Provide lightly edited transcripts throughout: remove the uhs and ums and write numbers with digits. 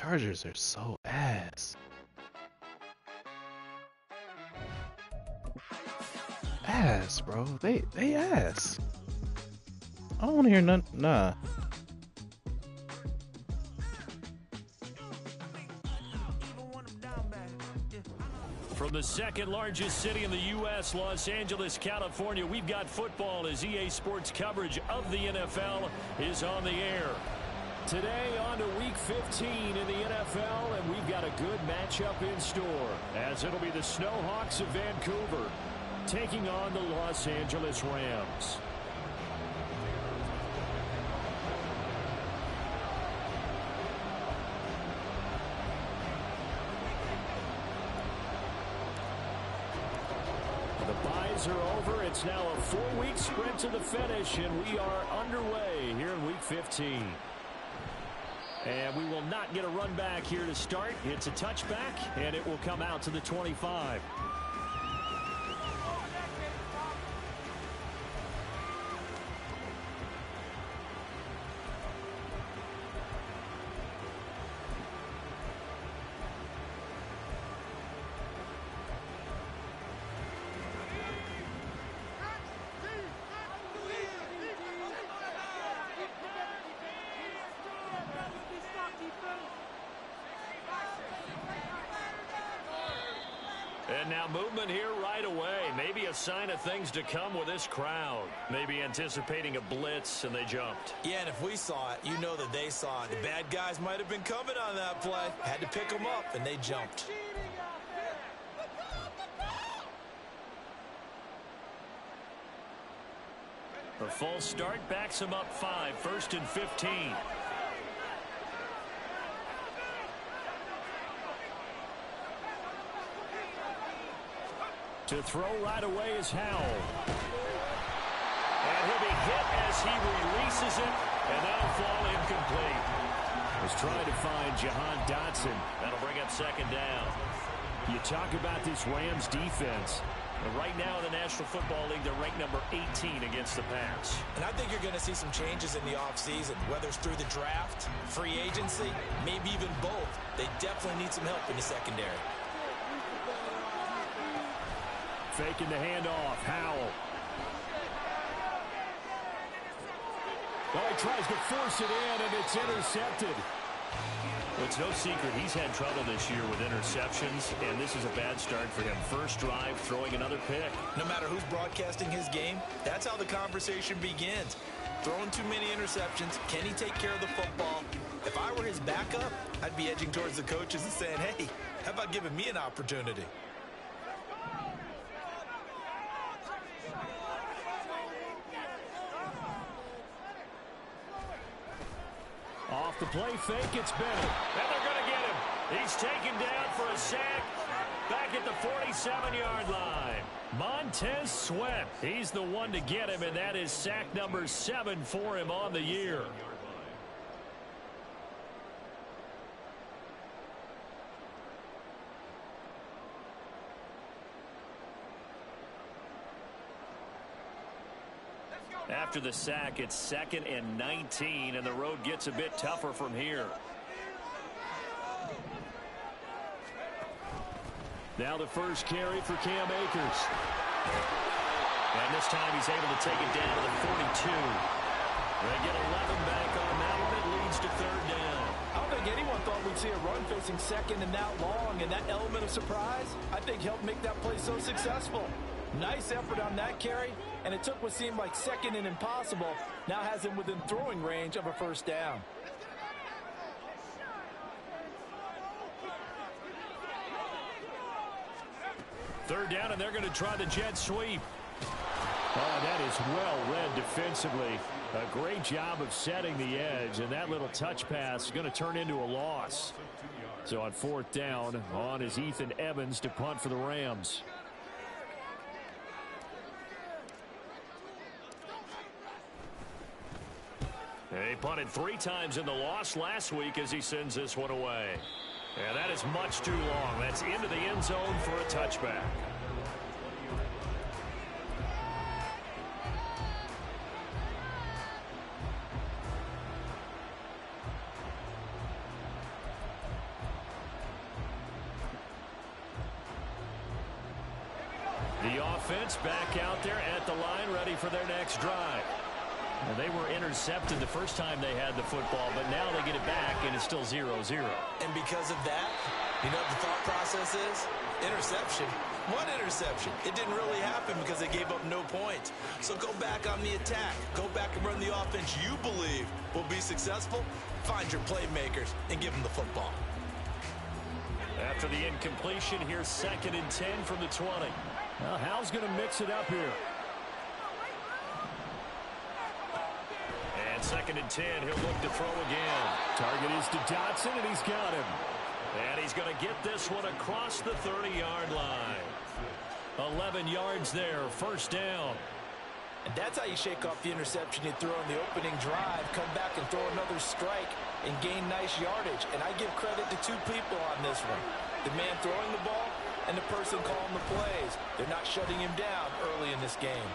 Chargers are so ass. Ass, bro. They ass. I don't want to hear none. Nah. From the second largest city in the U.S., Los Angeles, California, we've got football as EA Sports coverage of the NFL is on the air. Today on to Week 15 in the NFL, and we've got a good matchup in store, as it'll be the Snowhawks of Vancouver taking on the Los Angeles Rams. The byes are over. It's now a 4-week sprint to the finish, and we are underway here in Week 15. And we will not get a run back here to start. It's a touchback, and it will come out to the 25. And now movement here right away. Maybe a sign of things to come with this crowd. Maybe anticipating a blitz, and they jumped. Yeah, and if we saw it, you know that they saw it. The bad guys might have been coming on that play. Had to pick them up, and they jumped. A false start backs him up 5, 1st and 15. To throw right away is Howell. And he'll be hit as he releases it, and that'll fall incomplete. Was trying to find Jahan Dotson. That'll bring up 2nd down. You talk about this Rams defense. And right now in the National Football League, they're ranked number 18 against the pass. And I think you're going to see some changes in the offseason, whether it's through the draft, free agency, maybe even both. They definitely need some help in the secondary. Faking the handoff. Howell. Well, he tries to force it in, and it's intercepted. Well, it's no secret he's had trouble this year with interceptions, and this is a bad start for him. First drive, throwing another pick. No matter who's broadcasting his game, that's how the conversation begins. Throwing too many interceptions, can he take care of the football? If I were his backup, I'd be edging towards the coaches and saying, hey, how about giving me an opportunity? Off the play fake, it's Bennett. And they're going to get him. He's taken down for a sack back at the 47-yard line. Montez Sweat, he's the one to get him, and that is sack number 7 for him on the year. After the sack, it's 2nd and 19, and the road gets a bit tougher from here. Now the first carry for Cam Akers. And this time he's able to take it down to the 42. They get 11 back on that one. It leads to 3rd down. I don't think anyone thought we'd see a run facing 2nd and that long, and that element of surprise, I think, helped make that play so successful. Nice effort on that carry, and it took what seemed like 2nd and impossible, now has him within throwing range of a 1st down. Third down, and they're going to try the jet sweep. Oh, that is well read defensively. A great job of setting the edge, and that little touch pass is going to turn into a loss. So on 4th down, on is Ethan Evans to punt for the Rams. He punted 3 times in the loss last week as he sends this one away. And that is much too long. That's into the end zone for a touchback. offense back out there at the line, ready for their next drive. And they were intercepted the first time they had the football, but now they get it back, and it's still 0-0. And because of that, you know what the thought process is? Interception. One interception. It didn't really happen because they gave up no points. So go back on the attack. Go back and run the offense you believe will be successful. Find your playmakers and give them the football. After the incompletion, here's 2nd and 10 from the 20. Now, Hal's going to mix it up here. And 2nd and 10, he'll look to throw again. Target is to Dotson, and he's got him. And he's going to get this one across the 30-yard line. 11 yards there, first down. And that's how you shake off the interception you throw on the opening drive, come back and throw another strike and gain nice yardage. And I give credit to two people on this one. The man throwing the ball and the person calling the plays. They're not shutting him down early in this game.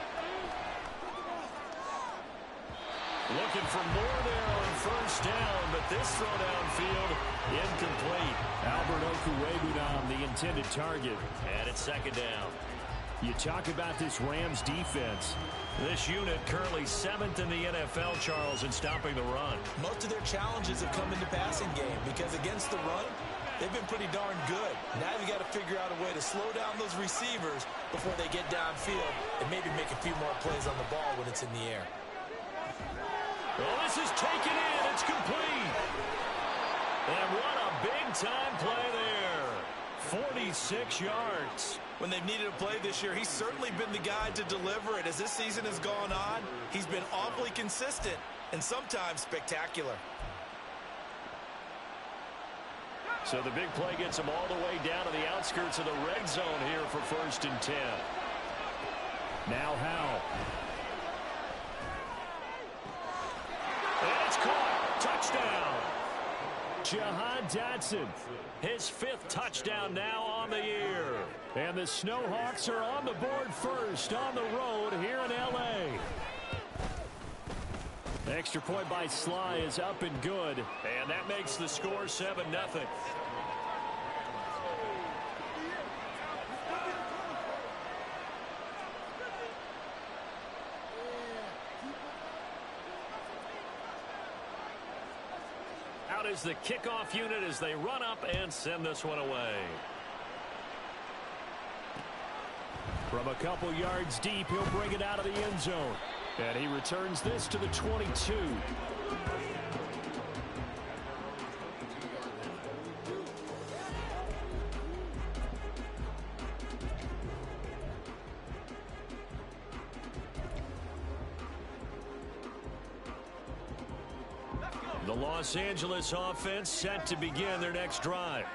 Looking for more there on first down, but this throw downfield incomplete. Albert Okwuegbunam, the intended target, and it's 2nd down. You talk about this Rams defense. This unit currently 7th in the NFL, Charles, in stopping the run. Most of their challenges have come in the passing game because against the run, they've been pretty darn good. Now you've got to figure out a way to slow down those receivers before they get downfield and maybe make a few more plays on the ball when it's in the air. Well, this is taken in. It's complete. And what a big-time play there. 46 yards. When they've needed a play this year, he's certainly been the guy to deliver it. As this season has gone on, he's been awfully consistent and sometimes spectacular. So the big play gets him all the way down to the outskirts of the red zone here for 1st and 10. Now Howell. And it's caught. Touchdown. Jahan Dotson. His 5th touchdown now on the year. And the Snowhawks are on the board first on the road here in L.A. The extra point by Sly is up and good. And that makes the score 7-0. Out is the kickoff unit as they run up and send this one away. From a couple yards deep, he'll bring it out of the end zone. And he returns this to the 22. The Los Angeles offense set to begin their next drive.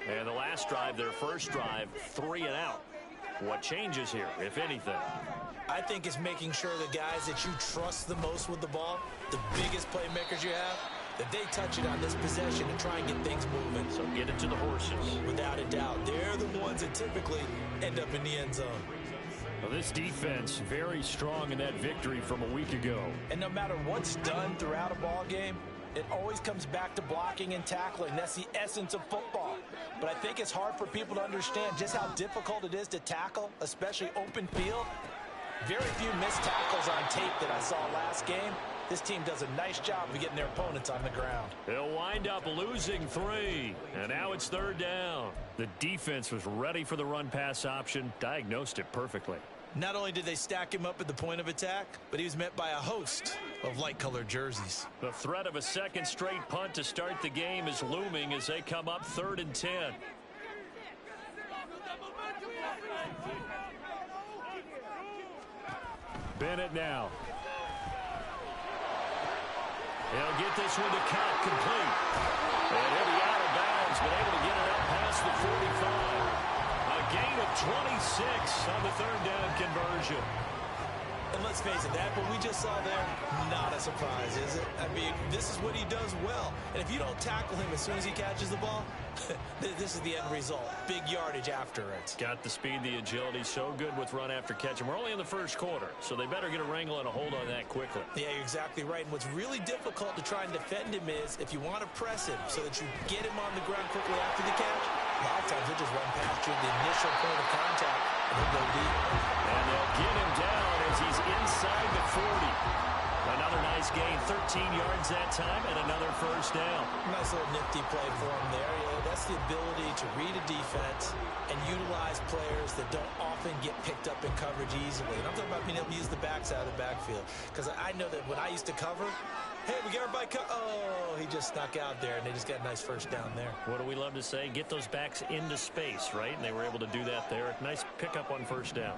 And the last drive, their first drive, 3 and out. What changes here, if anything? I think it's making sure the guys that you trust the most with the ball, the biggest playmakers you have, that they touch it on this possession and try and get things moving. So get it to the horses. Without a doubt, they're the ones that typically end up in the end zone. Well, this defense very strong in that victory from a week ago. And no matter what's done throughout a ball game, it always comes back to blocking and tackling. That's the essence of football. But I think it's hard for people to understand just how difficult it is to tackle, especially open field. Very few missed tackles on tape that I saw last game. This team does a nice job of getting their opponents on the ground. They'll wind up losing 3. And now it's 3rd down. The defense was ready for the run-pass option, diagnosed it perfectly. Not only did they stack him up at the point of attack, but he was met by a host of light-colored jerseys. The threat of a second straight punt to start the game is looming as they come up 3rd and 10. Bennett now. He'll get this one to count complete. And he'll be out of bounds, but able to get it up past the 45. A gain of 26 on the 3rd down conversion. And let's face it, that what we just saw there, not a surprise, is it? I mean, this is what he does well. And if you don't tackle him as soon as he catches the ball, this is the end result. Big yardage after it. Got the speed, the agility, so good with run after catch. And we're only in the first quarter, so they better get a wrangle and a hold on that quickly. Yeah, you're exactly right. And what's really difficult to try and defend him is if you want to press him so that you get him on the ground quickly after the catch, A lot of times he'll just run past you at the initial point of contact and he'll go deep. And they'll get him down as he's inside the 40. Another nice gain, 13 yards that time, and another first down. Nice little nifty play for him there. That's the ability to read a defense and utilize players that don't often get picked up in coverage easily. And I'm talking about being able to use the backs out of the backfield. Because I know that when I used to cover, hey, we got everybody oh, he just snuck out there, and they just got a nice first down there. What do we love to say? Get those backs into space, right? And they were able to do that there. Nice pickup on first down.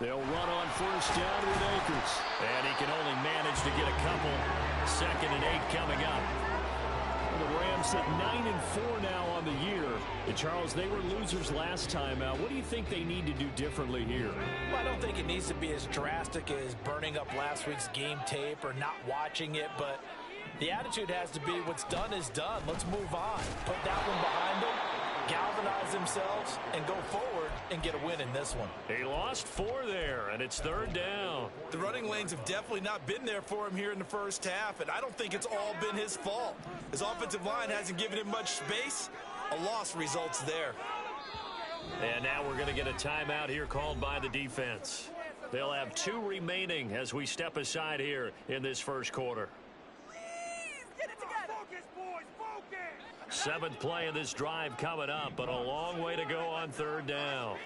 They'll run on first down with Akers. And he can only manage to get a couple. 2nd and 8 coming up. The Rams sit 9-4 now on the year. And Charles, they were losers last time out. What do you think they need to do differently here? Well, I don't think it needs to be as drastic as burning up last week's game tape or not watching it, but the attitude has to be what's done is done. Let's move on. Put that one behind them, galvanize themselves, and go forward and get a win in this one. He lost 4 there, and it's 3rd down. The running lanes have definitely not been there for him here in the first half, and I don't think it's all been his fault. His offensive line hasn't given him much space. A loss results there. And now we're going to get a timeout here called by the defense. They'll have 2 remaining as we step aside here in this first quarter. 7th play of this drive coming up, but a long way to go on 3rd down.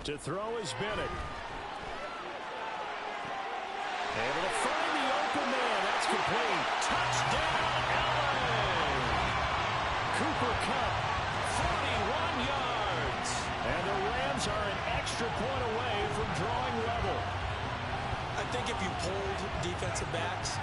To throw is Bennett. Able to find the open man. That's complete. Touchdown, LA! Cooper Kupp, 41 yards. And the Rams are an extra point away from drawing level. I think if you polled defensive backs,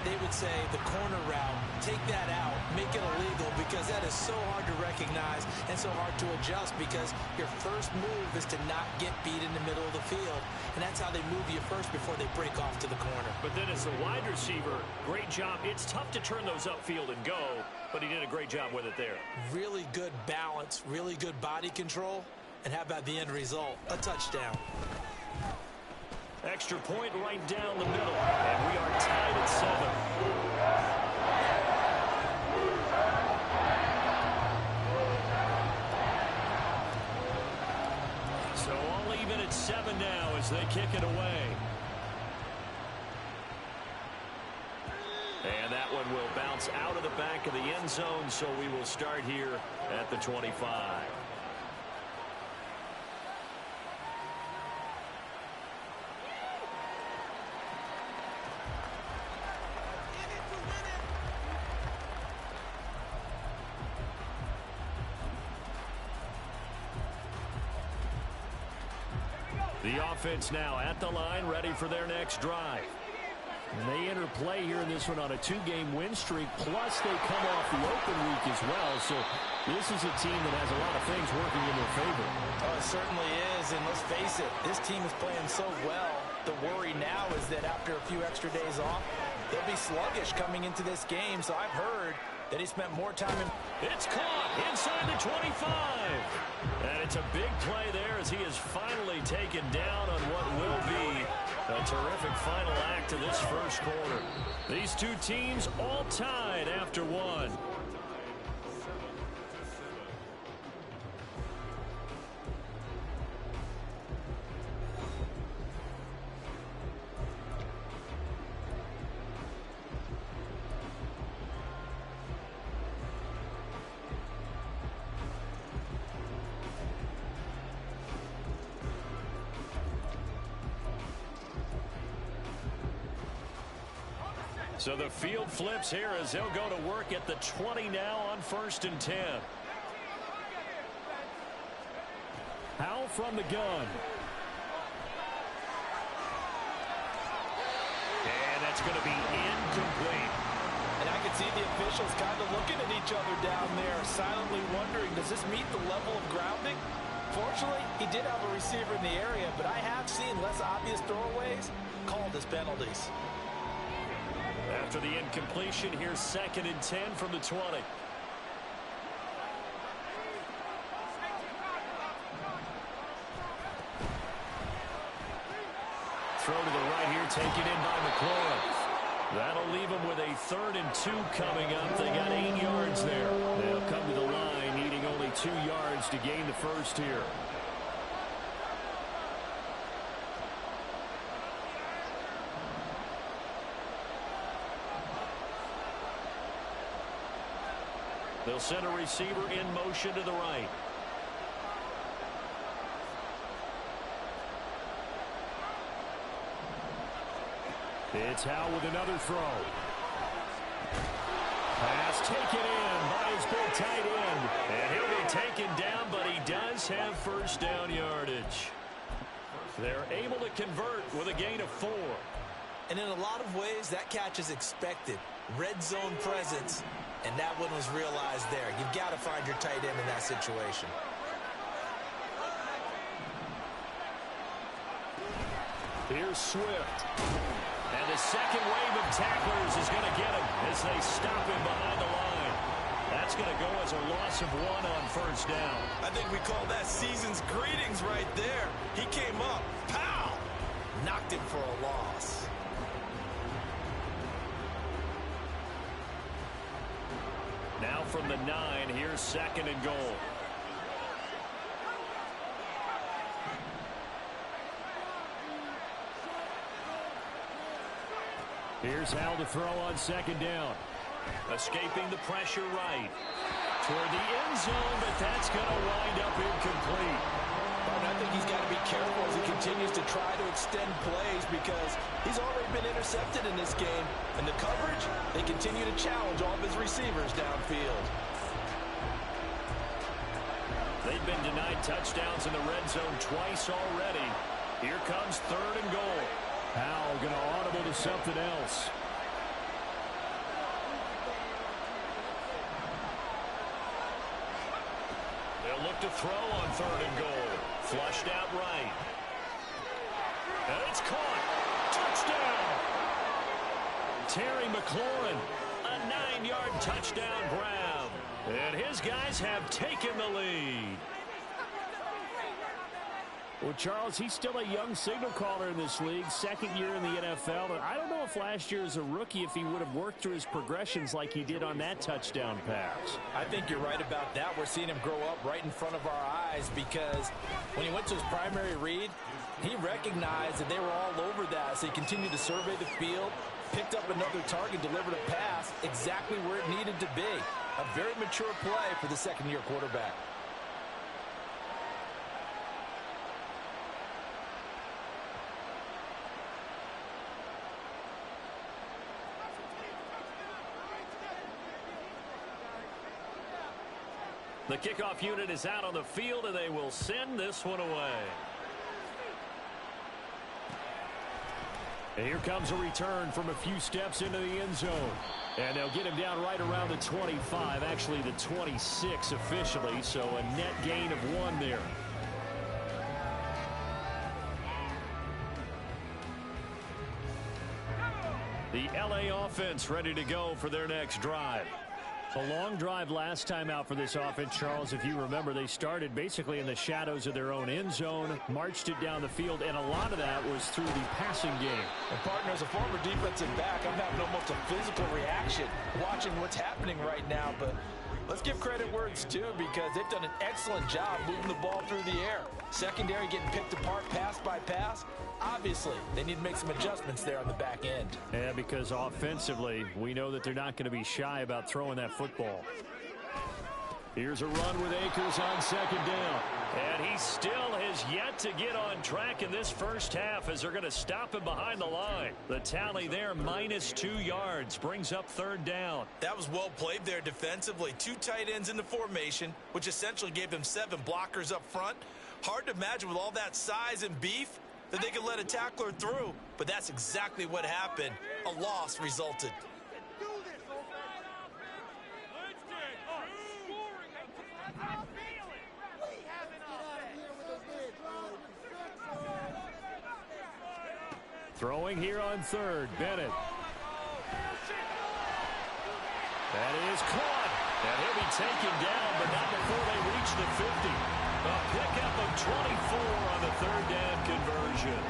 they would say the corner route, take that out, make it illegal, because that is so hard to recognize and so hard to adjust, because your first move is to not get beat in the middle of the field, and that's how they move you first before they break off to the corner. But then as a wide receiver, great job. It's tough to turn those upfield and go, but he did a great job with it there. Really good balance, really good body control, and how about the end result? A touchdown. Extra point right down the middle, and we are tied at 7. So all even at 7 now as they kick it away. And that one will bounce out of the back of the end zone, so we will start here at the 25. The offense now at the line, ready for their next drive. And they enter play here in this one on a 2-game win streak, plus they come off the open week as well. So this is a team that has a lot of things working in their favor. Oh, it certainly is, and let's face it, this team is playing so well. The worry now is that after a few extra days off, they'll be sluggish coming into this game. So I've heard that he spent more time in. It's caught inside the 25. And it's a big play there as he is finally taken down on what will be a terrific final act to this first quarter. These two teams all tied after 1. So the field flips here as they'll go to work at the 20 now on 1st and 10. Howell from the gun. And that's going to be incomplete. And I can see the officials kind of looking at each other down there, silently wondering, does this meet the level of grounding? Fortunately, he did have a receiver in the area, but I have seen less obvious throwaways called as penalties. After the incompletion, here's 2nd and 10 from the 20. throw to the right here, taken in by McLaurin. That'll leave them with a 3rd and 2 coming up. They got 8 yards there. They'll come to the line, needing only 2 yards to gain the first here. They'll send a receiver in motion to the right. It's Howe with another throw. Pass taken in by his big tight end. And he'll be taken down, but he does have first down yardage. They're able to convert with a gain of 4. And in a lot of ways, that catch is expected. Red zone presence, and that one was realized there. You've got to find your tight end in that situation. Here's Swift. And the second wave of tacklers is going to get him as they stop him behind the line. That's going to go as a loss of 1 on first down. I think we call that season's greetings right there. He came up, pow! Knocked him for a loss. Now from the 9, here's 2nd and goal. Here's Hal to throw on 2nd down. Escaping the pressure right. Toward the end zone, but that's going to wind up incomplete. I think he's got to be careful as he continues to try to extend plays because he's already been intercepted in this game. And the coverage, they continue to challenge all of his receivers downfield. They've been denied touchdowns in the red zone twice already. Here comes 3rd and goal. Howell going to audible to something else. They'll look to throw on 3rd and goal. Flushed out right. And it's caught. Touchdown. Terry McLaurin. A 9-yard touchdown grab. And his guys have taken the lead. Well, Charles, he's still a young signal caller in this league, 2nd year in the NFL. And I don't know if last year as a rookie, if he would have worked through his progressions like he did on that touchdown pass. I think you're right about that. We're seeing him grow up right in front of our eyes because when he went to his primary read, he recognized that they were all over that. So he continued to survey the field, picked up another target, delivered a pass exactly where it needed to be. A very mature play for the 2nd-year quarterback. The kickoff unit is out on the field, and they will send this one away. And here comes a return from a few steps into the end zone. And they'll get him down right around the 25, actually the 26 officially, so a net gain of 1 there. The LA offense ready to go for their next drive. A long drive last time out for this offense, Charles. If you remember, they started basically in the shadows of their own end zone, marched it down the field, and a lot of that was through the passing game. And partner, as a former defensive back, I'm having almost a physical reaction watching what's happening right now. But let's give credit where it's due because they've done an excellent job moving the ball through the air. Secondary getting picked apart pass by pass. Obviously, they need to make some adjustments there on the back end. Yeah, because offensively, we know that they're not going to be shy about throwing that football. Here's a run with Akers on 2nd down. And he still has yet to get on track in this first half as they're going to stop him behind the line. The tally there, minus 2 yards, brings up 3rd down. That was well played there defensively. 2 tight ends in the formation, which essentially gave them 7 blockers up front. Hard to imagine with all that size and beef that they could let a tackler through, but that's exactly what happened. A loss resulted. Throwing here on 3rd, Bennett. That is caught. And he'll be taken down, but not before they reach the 50. A pickup of 24 on the 3rd down conversion.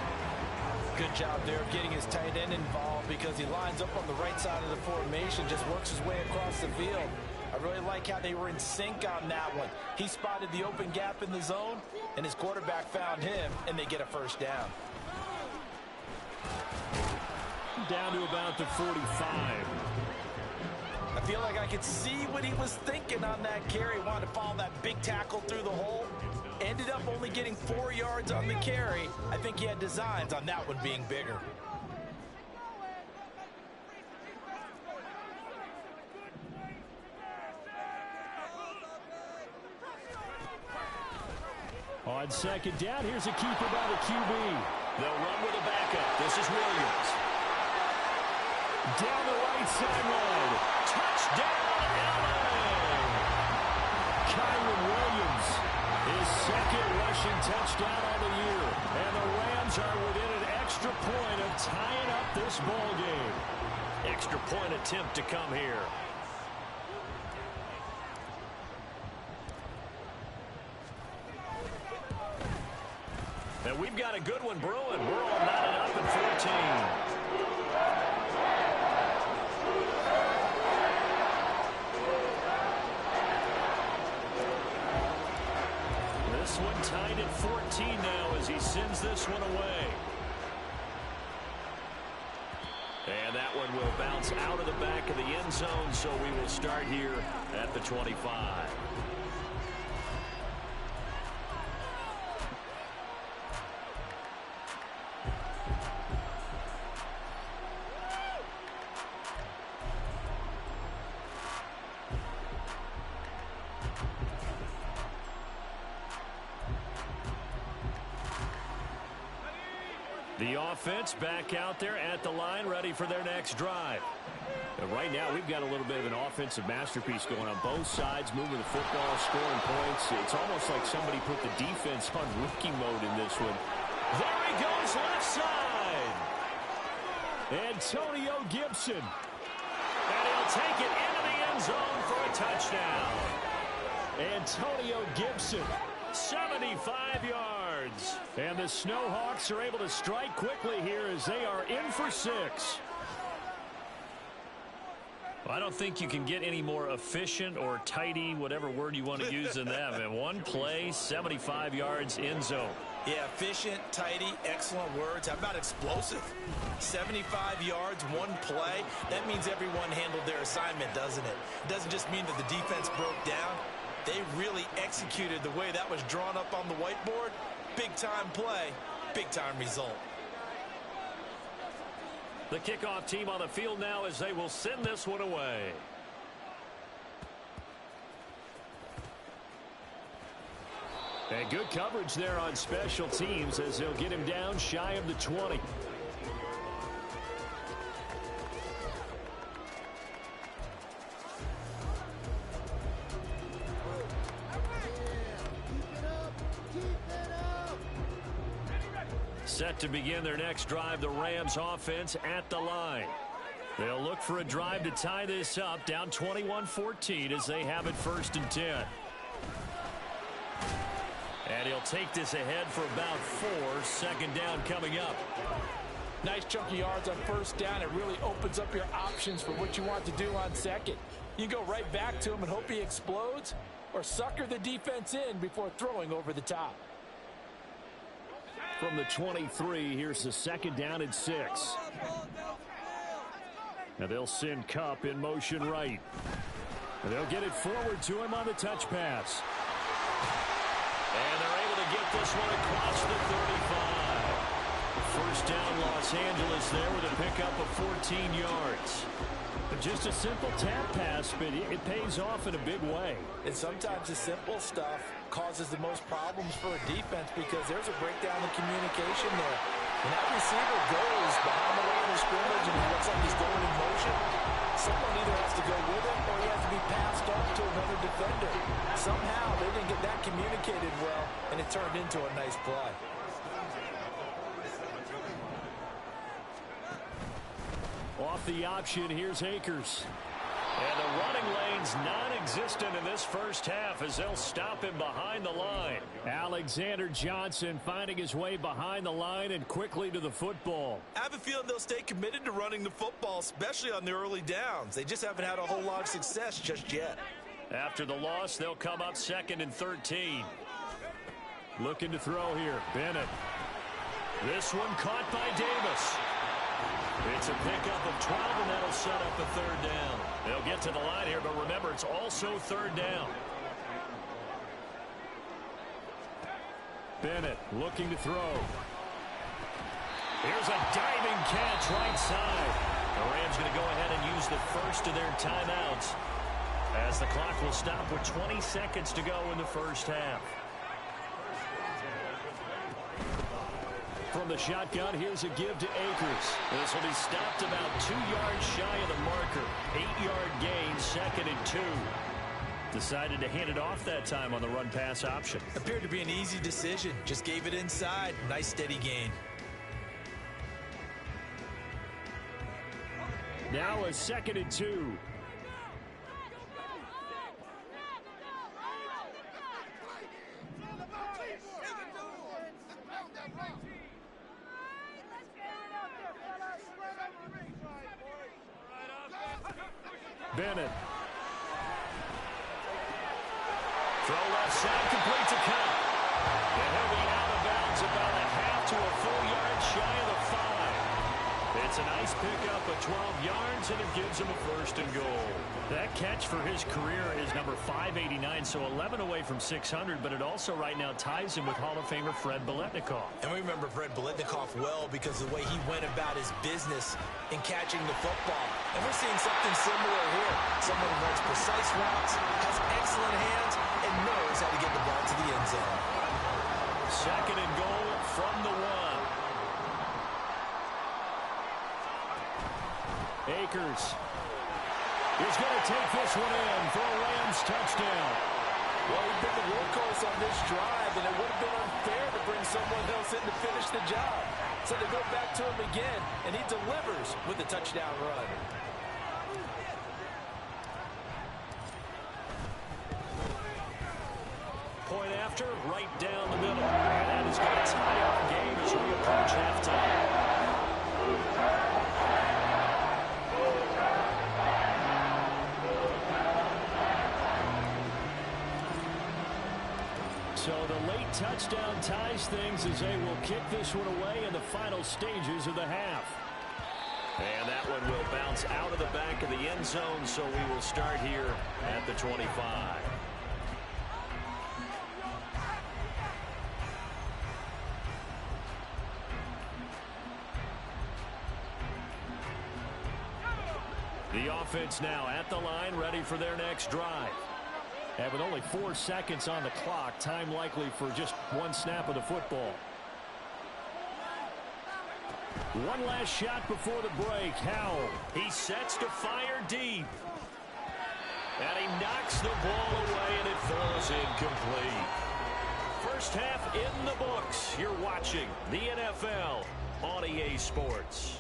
Good job there of getting his tight end involved because he lines up on the right side of the formation, just works his way across the field. I really like how they were in sync on that one. He spotted the open gap in the zone, and his quarterback found him, and they get a first down. Down to about the 45. I feel like I could see what he was thinking on that carry. Wanted to follow that big tackle through the hole. Ended up only getting 4 yards on the carry. I think he had designs on that one being bigger. On second down, here's a keeper by the QB. They'll run with a backup. This is Williams. Down the right sideline. Touchdown, LA! Kyron Williams, his second rushing touchdown on the year. And the Rams are within an extra point of tying up this ball game. Extra point attempt to come here. And we've got a good one brewing. We're all knotted up at 14. This one tied at 14 now as he sends this one away. And that one will bounce out of the back of the end zone, so we will start here at the 25. The offense back out there at the line, ready for their next drive. And right now, we've got a little bit of an offensive masterpiece going on both sides, moving the football, scoring points. It's almost like somebody put the defense on rookie mode in this one. There he goes, left side. Antonio Gibson. And he'll take it into the end zone for a touchdown. Antonio Gibson, 75 yards. And the Snowhawks are able to strike quickly here as they are in for 6. I don't think you can get any more efficient or tidy, whatever word you want to use than that. And one play, 75 yards, end zone. Yeah, efficient, tidy, excellent words. How about explosive? 75 yards, one play. That means everyone handled their assignment, doesn't it? It doesn't just mean that the defense broke down. They really executed the way that was drawn up on the whiteboard. Big-time play, big-time result. The kickoff team on the field now as they will send this one away. And good coverage there on special teams as they'll get him down shy of the 20. Set to begin their next drive, the Rams offense at the line. They'll look for a drive to tie this up, down 21-14 as they have it 1st and 10. And he'll take this ahead for about 4, 2nd down coming up. Nice chunky yards on 1st down. It really opens up your options for what you want to do on 2nd. You go right back to him and hope he explodes, or sucker the defense in before throwing over the top. From the 23, here's the 2nd down and 6. Now they'll send Kupp in motion right. And they'll get it forward to him on the touch pass. And they're able to get this one across the 35. 1st down Los Angeles there with a pickup of 14 yards. Just a simple tap pass, but it pays off in a big way. And sometimes the simple stuff causes the most problems for a defense because there's a breakdown in communication there. When that receiver goes behind the line of scrimmage and he looks like he's going in motion, someone either has to go with him or he has to be passed off to another defender. Somehow they didn't get that communicated well, and it turned into a nice play. Off the option, here's Akers. And the running lane's non-existent in this first half as they'll stop him behind the line. Alexander Johnson finding his way behind the line and quickly to the football. I have a feeling they'll stay committed to running the football, especially on the early downs. They just haven't had a whole lot of success just yet. After the loss, they'll come up 2nd and 13. Looking to throw here, Bennett. This one caught by Davis. It's a pickup of 12, and that'll set up a 3rd down. They'll get to the line here, but remember, it's also 3rd down. Bennett looking to throw. Here's a diving catch right side. The Rams going to go ahead and use the first of their timeouts as the clock will stop with 20 seconds to go in the first half. From the shotgun, here's a give to Akers. This will be stopped about 2 yards shy of the marker. 8-yard gain, 2nd and 2. Decided to hand it off that time on the run-pass option. Appeared to be an easy decision. Just gave it inside. Nice steady gain. Now a 2nd and 2. Bennett. Throw left side, complete to Cup. And he'll be out of bounds about a half to a full yard shy of the 5. It's a nice pickup of 12 yards, and it gives him a 1st and goal. That catch for his career is number 589, so 11 away from 600, but it also right now ties him with Hall of Famer Fred Biletnikoff. And we remember Fred Biletnikoff well because of the way he went about his business in catching the football. And we're seeing something similar here. Someone who runs precise routes, has excellent hands, and knows how to get the ball to the end zone. 2nd and goal from the 1. Akers is going to take this one in for a Rams touchdown. Well, he's been the workhorse on this drive, and it would have been unfair to bring someone else in to finish the job. So they go back to him again, and he delivers with a touchdown run. Point after, right down the middle. And that is going to tie our game as we approach halftime. So the late touchdown ties things as they will kick this one away in the final stages of the half. And that one will bounce out of the back of the end zone, so we will start here at the 25. The offense now at the line, ready for their next drive. And with only 4 seconds on the clock, time likely for just one snap of the football. One last shot before the break. Howell, he sets to fire deep. And he knocks the ball away, and it falls incomplete. First half in the books. You're watching the NFL on EA Sports.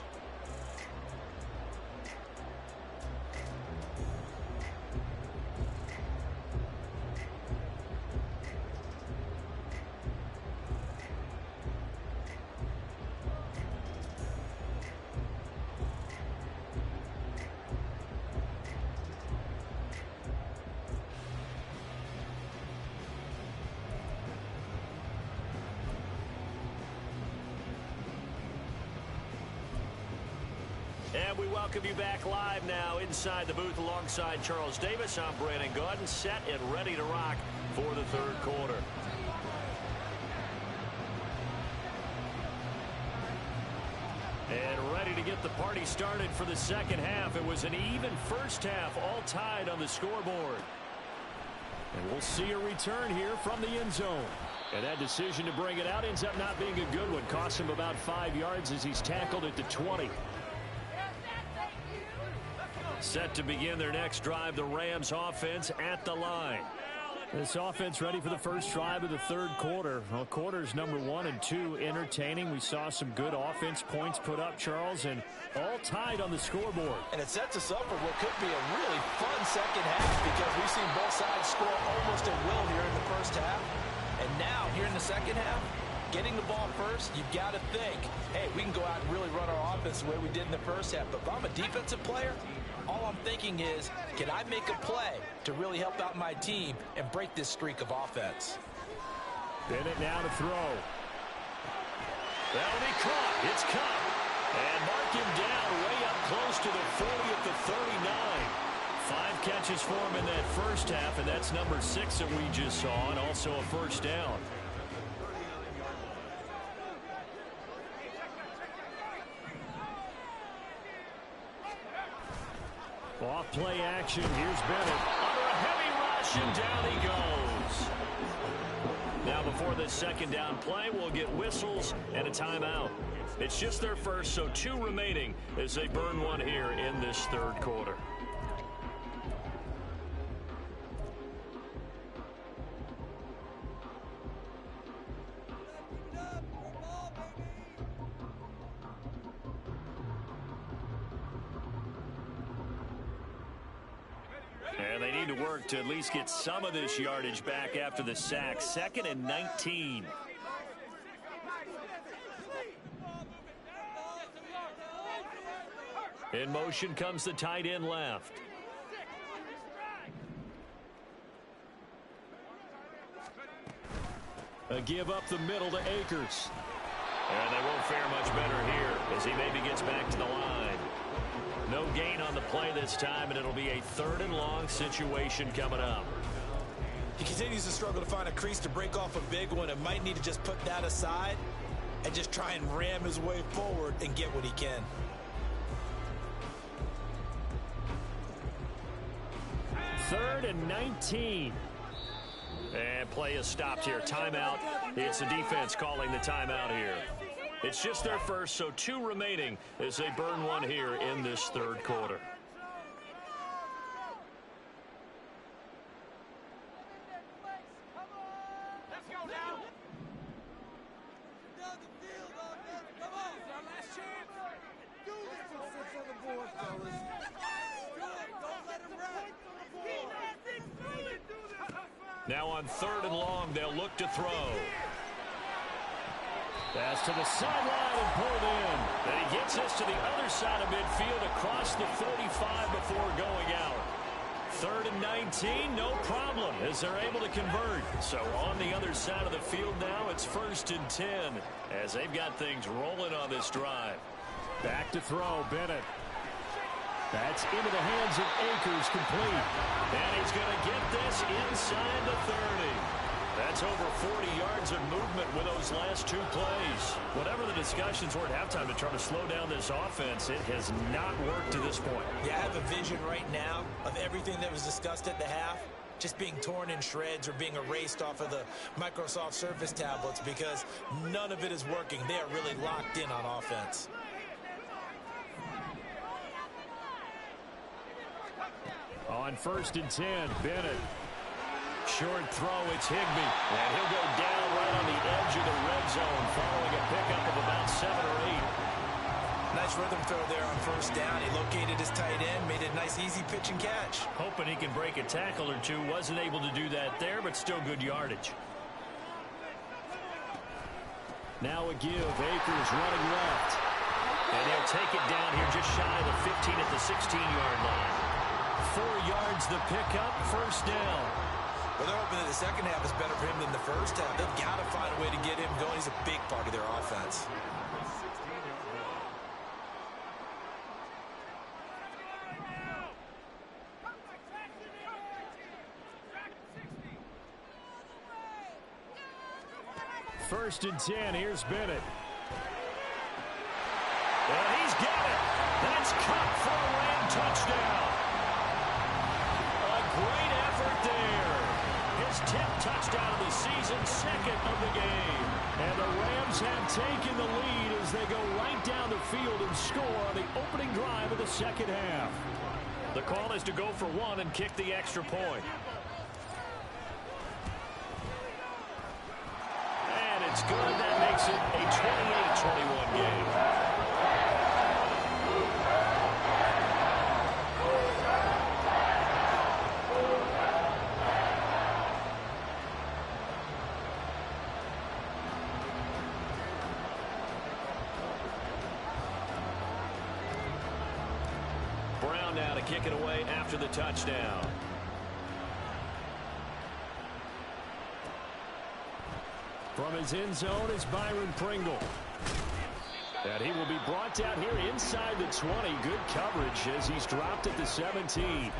And we welcome you back live now inside the booth alongside Charles Davis. I'm Brandon Gaudin, set and ready to rock for the 3rd quarter. And ready to get the party started for the 2nd half. It was an even first half, all tied on the scoreboard. And we'll see a return here from the end zone. And that decision to bring it out ends up not being a good one. Cost him about 5 yards as he's tackled at the 20. Set to begin their next drive, the Rams offense at the line. This offense ready for the first drive of the third quarter. Well, quarters number 1 and 2 entertaining. We saw some good offense points put up, Charles, and all tied on the scoreboard. And it sets us up for what could be a really fun second half because we've seen both sides score almost at will here in the first half. And now, here in the second half, getting the ball first, you've got to think, hey, we can go out and really run our offense the way we did in the first half. But if I'm a defensive player, all I'm thinking is, can I make a play to really help out my team and break this streak of offense? Bennett now to throw. That'll be caught. It's caught. And mark him down way up close to the 40 at the 39. 5 catches for him in that first half, and that's number 6 that we just saw, and also a first down. Off play action. Here's Bennett. Under a heavy rush, and down he goes. Now before this second down play, we'll get whistles and a timeout. It's just their first, so 2 remaining as they burn one here in this third quarter. And they need to work to at least get some of this yardage back after the sack. 2nd and 19. In motion comes the tight end left. A give up the middle to Akers. And they won't fare much better here as he maybe gets back to the line. No gain on the play this time, and it'll be a 3rd and long situation coming up. He continues to struggle to find a crease to break off a big one and might need to just put that aside and just try and ram his way forward and get what he can. Third and 19. And play is stopped here. Timeout. It's the defense calling the timeout here. It's just their first, so 2 remaining as they burn one here in this third quarter. Now on 3rd and long, they'll look to throw. Pass to the sideline and pulled in. And he gets us to the other side of midfield across the 45 before going out. 3rd and 19, no problem as they're able to convert. So on the other side of the field now, it's 1st and 10 as they've got things rolling on this drive. Back to throw, Bennett. That's into the hands of Akers, complete. And he's going to get this inside the 30. That's over 40 yards of movement with those last 2 plays. Whatever the discussions were at halftime to try to slow down this offense, it has not worked to this point. Yeah, I have a vision right now of everything that was discussed at the half just being torn in shreds or being erased off of the Microsoft Surface tablets because none of it is working. They are really locked in on offense. On 1st and 10, Bennett. Short throw, it's Higbee. And he'll go down right on the edge of the red zone following a pickup of about 7 or 8. Nice rhythm throw there on 1st down. He located his tight end, made a nice easy pitch and catch. Hoping he can break a tackle or 2. Wasn't able to do that there, but still good yardage. Now a give. Akers running left. And he'll take it down here just shy of the 15 at the 16-yard line. 4 yards the pickup, 1st down. Well, they're hoping that the second half is better for him than the first half. They've got to find a way to get him going. He's a big part of their offense. First and 10, here's Bennett. And he's got it. That's caught for a Ram touchdown. A great effort there. His 10th touchdown of the season, 2nd of the game. And the Rams have taken the lead as they go right down the field and score on the opening drive of the second half. The call is to go for 1 and kick the extra point. It's good. That makes it a 28-21 game. Brown now to kick it away after the touchdown. From his end zone is Byron Pringle. And he will be brought down here inside the 20. Good coverage as he's dropped at the 17.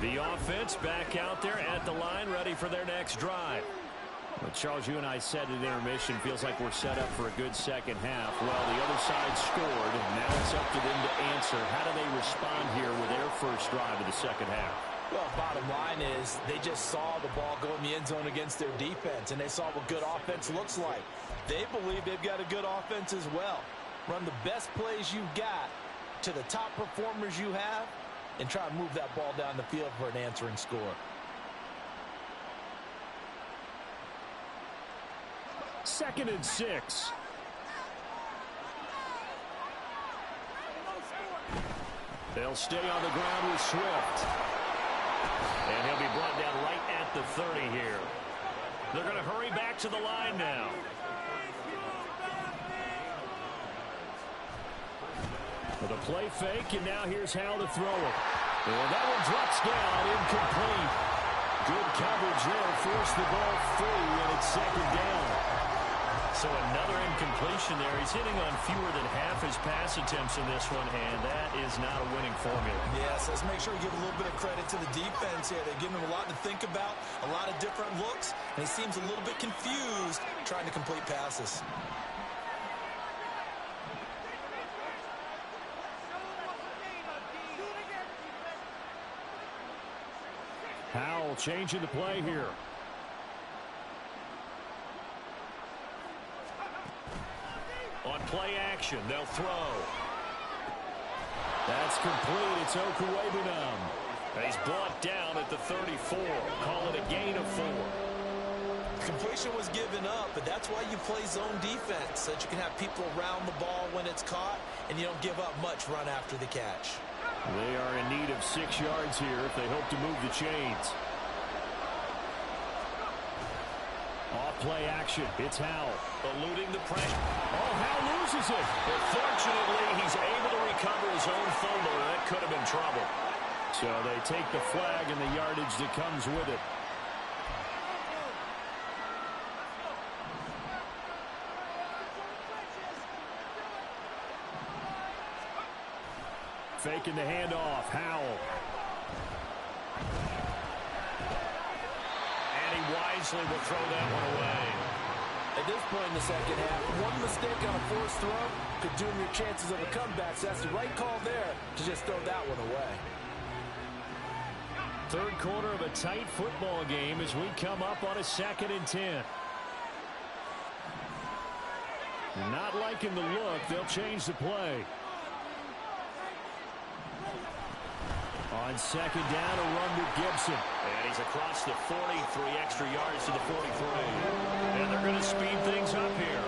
The offense back out there at the line, ready for their next drive. Well, Charles, you and I said at intermission, feels like we're set up for a good second half. Well, the other side scored, and now it's up to them to answer. How do they respond here with their first drive of the second half? Well, bottom line is they just saw the ball go in the end zone against their defense, and they saw what good offense looks like. They believe they've got a good offense as well. Run the best plays you've got to the top performers you have, and try and move that ball down the field for an answering score. Second and 6. They'll stay on the ground with Swift. And he'll be brought down right at the 30 here. They're going to hurry back to the line now. With a play fake, and now here's how to throw it. And that one drops down, incomplete. Good coverage there, forced the ball free, and it's second down. So another incompletion there. He's hitting on fewer than half his pass attempts in this one, and that is not a winning formula. Yes, let's make sure we give a little bit of credit to the defense here. They're giving him a lot to think about, a lot of different looks, and he seems a little bit confused trying to complete passes. Howell changing the play here. On play action, they'll throw. That's complete. It's Okuwebunam. And he's brought down at the 34. Call it a gain of 4. Completion was given up, but that's why you play zone defense, so that you can have people around the ball when it's caught, and you don't give up much run after the catch. They are in need of 6 yards here if they hope to move the chains. Off play action. It's Howell. Eluding the pressure. Oh, Howell loses it. But fortunately, he's able to recover his own fumble, and that could have been trouble. So they take the flag and the yardage that comes with it. Faking the handoff. Howell. And he wisely will throw that one away. At this point in the second half, one mistake on a forced throw could doom your chances of a comeback. So that's the right call there to just throw that one away. Third quarter of a tight football game as we come up on a 2nd and 10. Not liking the look. They'll change the play. On second down, a run with Gibson. And he's across the 40, 3 extra yards to the 43. And they're going to speed things up here.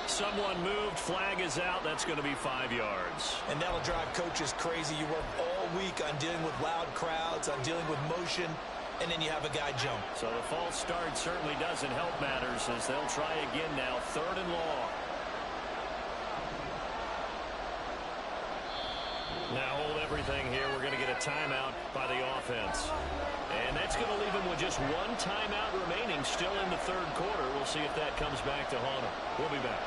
Someone moved, flag is out. That's going to be 5 yards. And that'll drive coaches crazy. You work all week on dealing with loud crowds, on dealing with motion, and then you have a guy jump. So the false start certainly doesn't help matters as they'll try again now. 3rd and long. Now hold everything here. We're going to get a timeout by the offense. And that's going to leave them with just 1 timeout remaining still in the 3rd quarter. We'll see if that comes back to haunt them. We'll be back.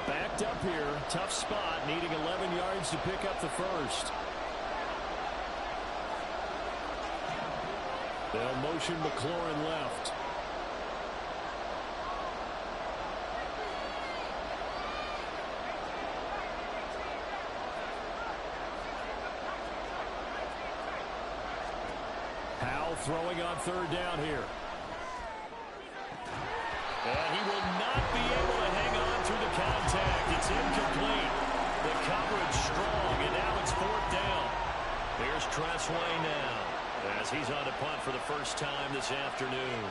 Backed up here, tough spot, needing 11 yards to pick up the first. They'll motion McLaurin left. Powell throwing on third down here. And he will not be able to hang on through the contact. It's incomplete. The coverage strong, and now it's fourth down. Here's Tressway now, as he's on to punt for the first time this afternoon.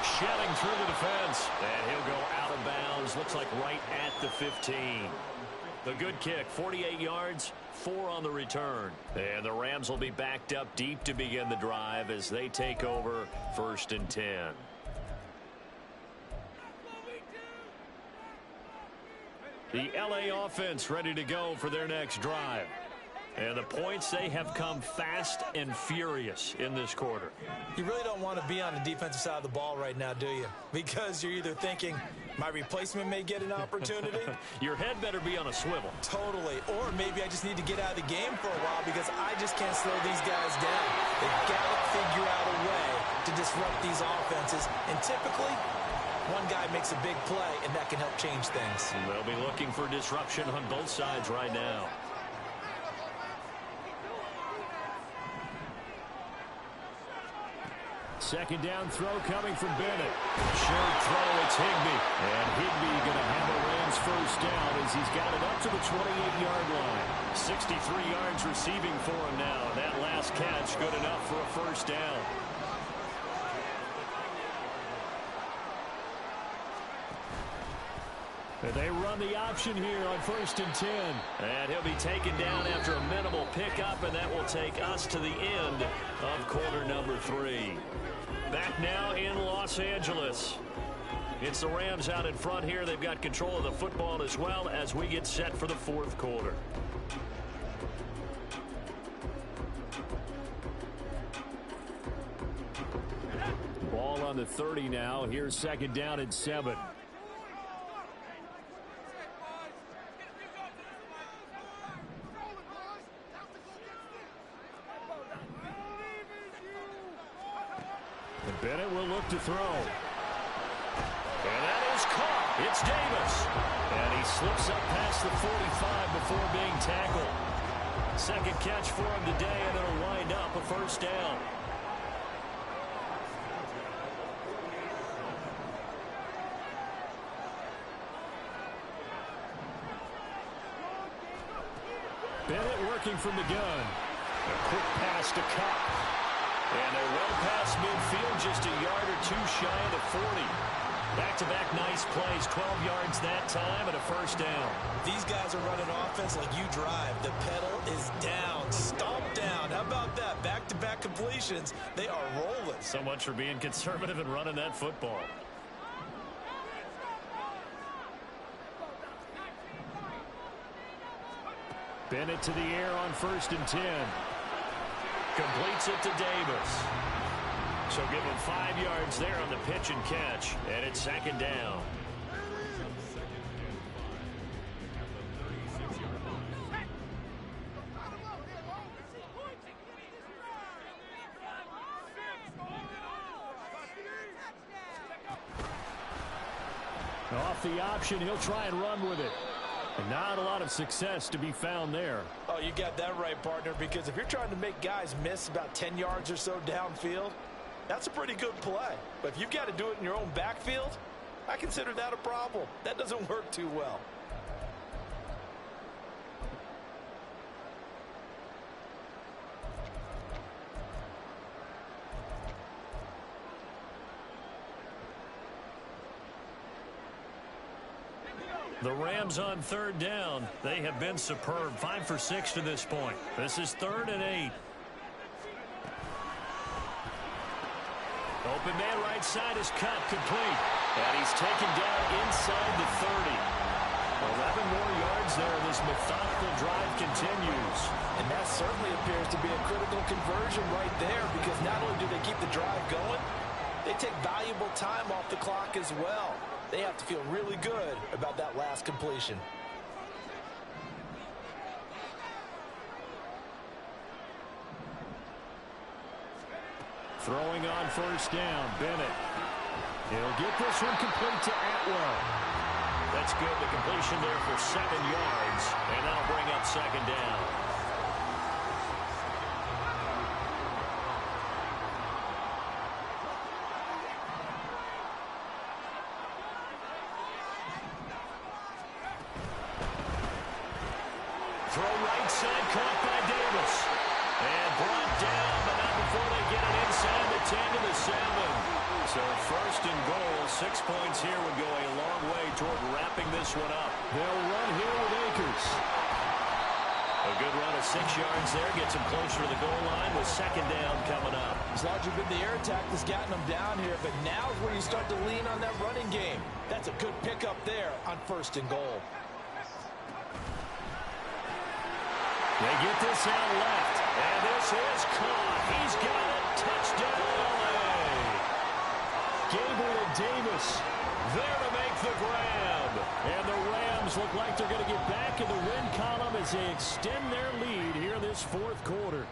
Shelling through the defense, and he'll go out of bounds. Looks like right at the 15. The good kick, 48 yards, 4 on the return. And the Rams will be backed up deep to begin the drive as they take over 1st and 10. The LA offense ready to go for their next drive. And the points, they have come fast and furious in this quarter. You really don't want to be on the defensive side of the ball right now, do you? Because you're either thinking, my replacement may get an opportunity. Your head better be on a swivel. Totally. Or maybe I just need to get out of the game for a while because I just can't slow these guys down. They've got to figure out a way to disrupt these offenses. And typically, one guy makes a big play, and that can help change things. And they'll be looking for disruption on both sides right now. Second down throw coming from Bennett. Short throw, it's Higbee. And Higbee going to have a Rams first down as he's got it up to the 28-yard line. 63 yards receiving for him now. That last catch good enough for a first down. And they run the option here on 1st and 10. And he'll be taken down after a minimal pickup, and that will take us to the end of quarter number 3. Back now in Los Angeles. It's the Rams out in front here. They've got control of the football as well as we get set for the 4th quarter. Ball on the 30 now. Here's 2nd down and 7. Bennett will look to throw. And that is caught. It's Davis. And he slips up past the 45 before being tackled. Second catch for him today, and it'll wind up a first down. Bennett working from the gun. A quick pass to Cup. And they're well past midfield, just a yard or two shy of the 40. Back-to-back nice plays, 12 yards that time, and a first down. These guys are running offense like you drive. The pedal is down, stomp down. How about that? Back-to-back completions. They are rolling. So much for being conservative and running that football. Bennett to the air on 1st and 10. Completes it to Davis. So give him 5 yards there on the pitch and catch. And it's 2nd down. Off the option, he'll try and run with it. And not a lot of success to be found there. Oh, you got that right, partner, because if you're trying to make guys miss about 10 yards or so downfield, that's a pretty good play. But if you've got to do it in your own backfield, I consider that a problem. That doesn't work too well. The Rams on 3rd down. They have been superb. 5 for 6 to this point. This is 3rd and 8. Open man right side is Cup, complete. And he's taken down inside the 30. 11 more yards there. This methodical drive continues. And that certainly appears to be a critical conversion right there, because not only do they keep the drive going, they take valuable time off the clock as well. They have to feel really good about that last completion. Throwing on first down, Bennett. He'll get this one complete to Atwell. That's good. The completion there for 7 yards, and that'll bring up second down. Throw right side, caught by Davis. And brought down, but not before they get it inside the 10 to the 7. So first and goal, 6 points here would go a long way toward wrapping this one up. They'll run here with Akers. A good run of 6 yards there, gets him closer to the goal line with second down coming up. It's largely been the air attack that's gotten them down here, but now is where you start to lean on that running game. That's a good pickup there on first and goal. They get this out left, and this is caught. He's got it. Touchdown, L.A. Gabriel Davis there to make the grab. And the Rams look like they're going to get back in the win column as they extend their lead here in this fourth quarter.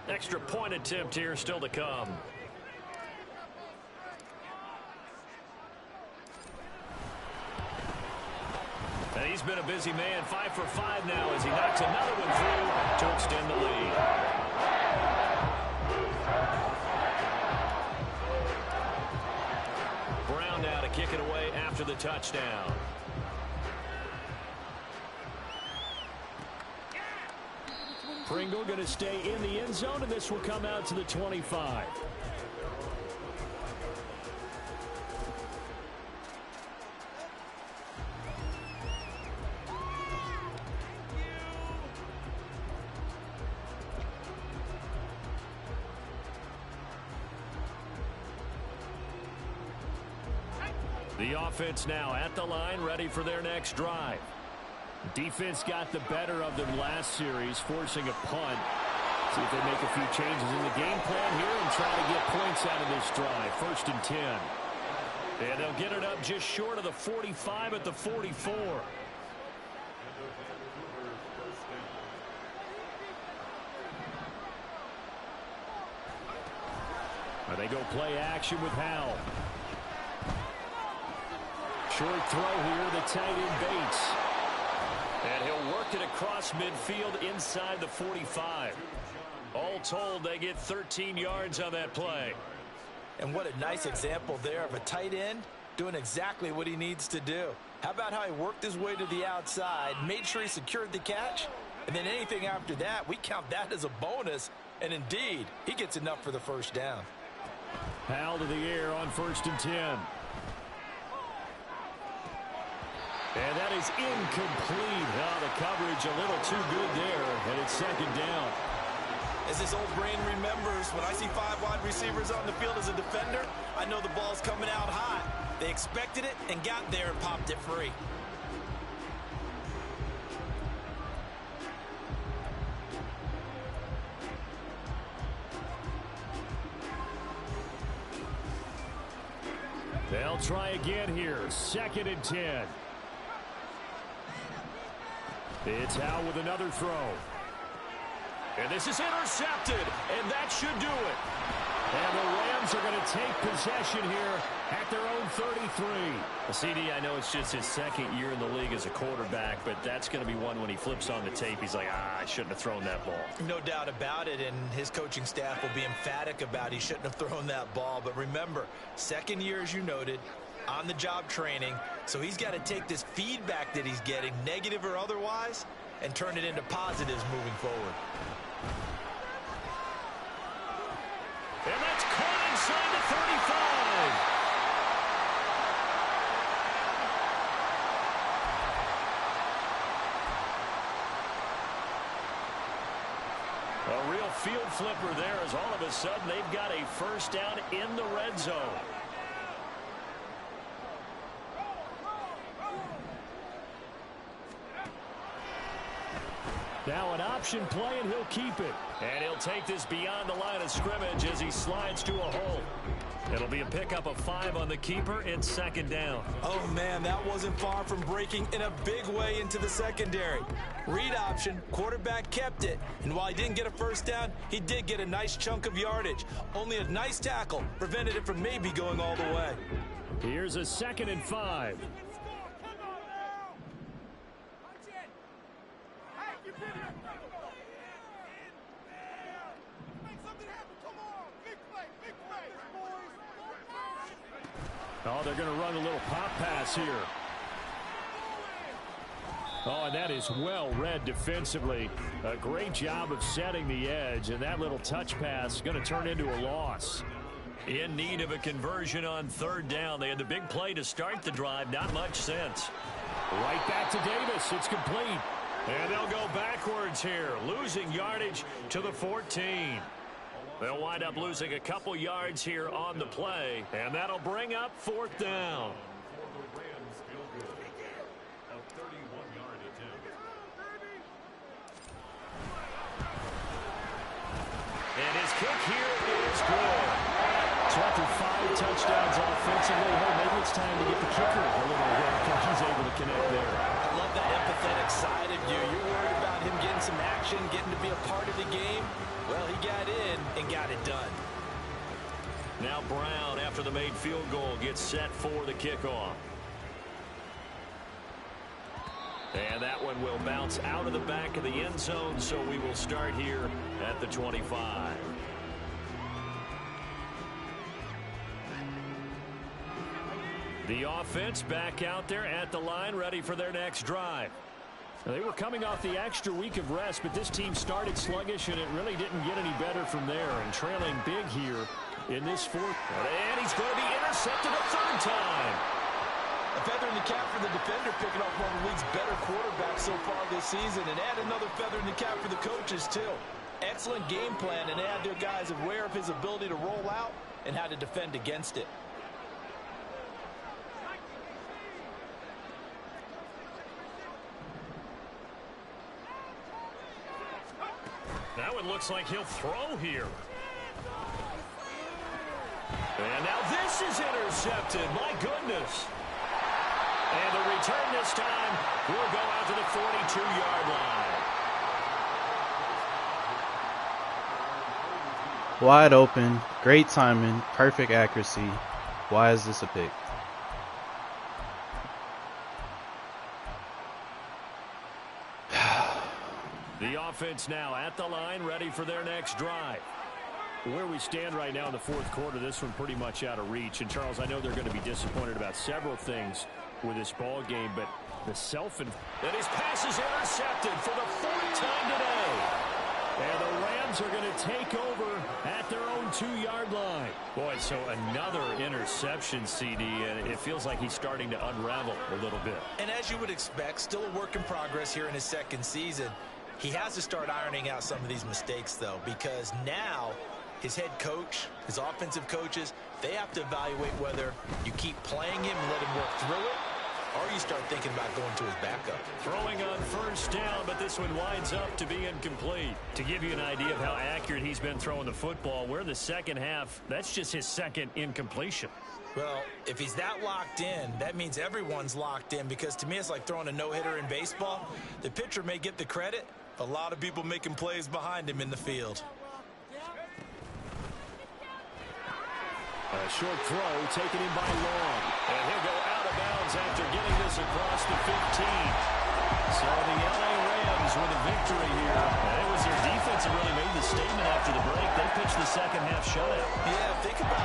Extra point attempt here still to come. And he's been a busy man, 5 for 5 now as he knocks another one through to extend the lead. Brown now to kick it away after the touchdown. Pringle going to stay in the end zone, and this will come out to the 25. The offense now at the line, ready for their next drive. Defense got the better of them last series, forcing a punt. See if they make a few changes in the game plan here and try to get points out of this drive. First and 10. And they'll get it up just short of the 45 at the 44. They go play action with Howell. Short throw here, the tight end Bates. And he'll work it across midfield inside the 45. All told, they get 13 yards on that play. And what a nice example there of a tight end doing exactly what he needs to do. How about how he worked his way to the outside, made sure he secured the catch, and then anything after that, we count that as a bonus. And indeed, he gets enough for the first down. Howell to the air on first and 10. And that is incomplete. Oh, the coverage a little too good there, and it's second down. As this old brain remembers, when I see 5 wide receivers on the field as a defender, I know the ball's coming out hot. They expected it and got there and popped it free. They'll try again here. Second and 10. It's Howell with another throw. And this is intercepted, and that should do it. And the Rams are going to take possession here at their own 33. Well, CD, I know it's just his second year in the league as a quarterback, but that's going to be one when he flips on the tape. He's like, I shouldn't have thrown that ball. No doubt about it, and his coaching staff will be emphatic about he shouldn't have thrown that ball. But remember, second year, as you noted, on-the-job training, so he's got to take this feedback that he's getting, negative or otherwise, and turn it into positives moving forward. And that's caught inside the 35. A real field flipper there as all of a sudden they've got a first down in the red zone. Now an option play, and he'll keep it. And he'll take this beyond the line of scrimmage as he slides to a hole. It'll be a pickup of 5 on the keeper. It's second down. Oh, man, that wasn't far from breaking in a big way into the secondary. Read option, quarterback kept it. And while he didn't get a first down, he did get a nice chunk of yardage. Only a nice tackle prevented it from maybe going all the way. Here's a 2nd and 5. Oh, they're going to run a little pop pass here. Oh, and that is well read defensively. A great job of setting the edge, and that little touch pass is going to turn into a loss. In need of a conversion on 3rd down. They had the big play to start the drive. Not much sense. Right back to Davis. It's complete. And they'll go backwards here, losing yardage to the 14. They'll wind up losing a couple yards here on the play, and that'll bring up 4th down. And his kick here is good. So after 5 touchdowns offensively, hey, maybe it's time to get the kicker a little work, and he's able to connect there. I love that empathetic side of you. You're worried about him getting some action, getting to be a part of the game. Well, he got in and got it done. Now Brown, after the made field goal, gets set for the kickoff. And that one will bounce out of the back of the end zone, so we will start here at the 25. The offense back out there at the line, ready for their next drive. They were coming off the extra week of rest, but this team started sluggish, and it really didn't get any better from there. And trailing big here in this 4th. And he's going to be intercepted a 3rd time. A feather in the cap for the defender, picking off one of the league's better quarterbacks so far this season. And add another feather in the cap for the coaches, too. Excellent game plan, and add their guys aware of his ability to roll out and how to defend against it. Now it looks like he'll throw here. And now this is intercepted. My goodness. And the return this time will go out to the 42-yard line. Wide open, great timing, perfect accuracy. Why is this a pick? The offense now at the line, ready for their next drive. Where we stand right now in the 4th quarter, this one pretty much out of reach. And, Charles, I know they're going to be disappointed about several things with this ball game, but the and his pass is intercepted for the 4th time today. And the Rams are going to take over at their own 2-yard line. Boy, so another interception, CD, and it feels like he's starting to unravel a little bit. And as you would expect, still a work in progress here in his 2nd season. He has to start ironing out some of these mistakes, though, because now his head coach, his offensive coaches, they have to evaluate whether you keep playing him and let him work through it, or you start thinking about going to his backup. Throwing on 1st down, but this one winds up to be incomplete. To give you an idea of how accurate he's been throwing the football, we're in the 2nd half. That's just his 2nd incompletion. Well, if he's that locked in, that means everyone's locked in, because to me it's like throwing a no-hitter in baseball. The pitcher may get the credit, a lot of people making plays behind him in the field. A short throw taken in by Long. And he'll go out of bounds after getting this across the 15. So the LA Rams with a victory here. And it was their defense that really made the statement after the break. They pitched the 2nd half shutout. Yeah, think about it.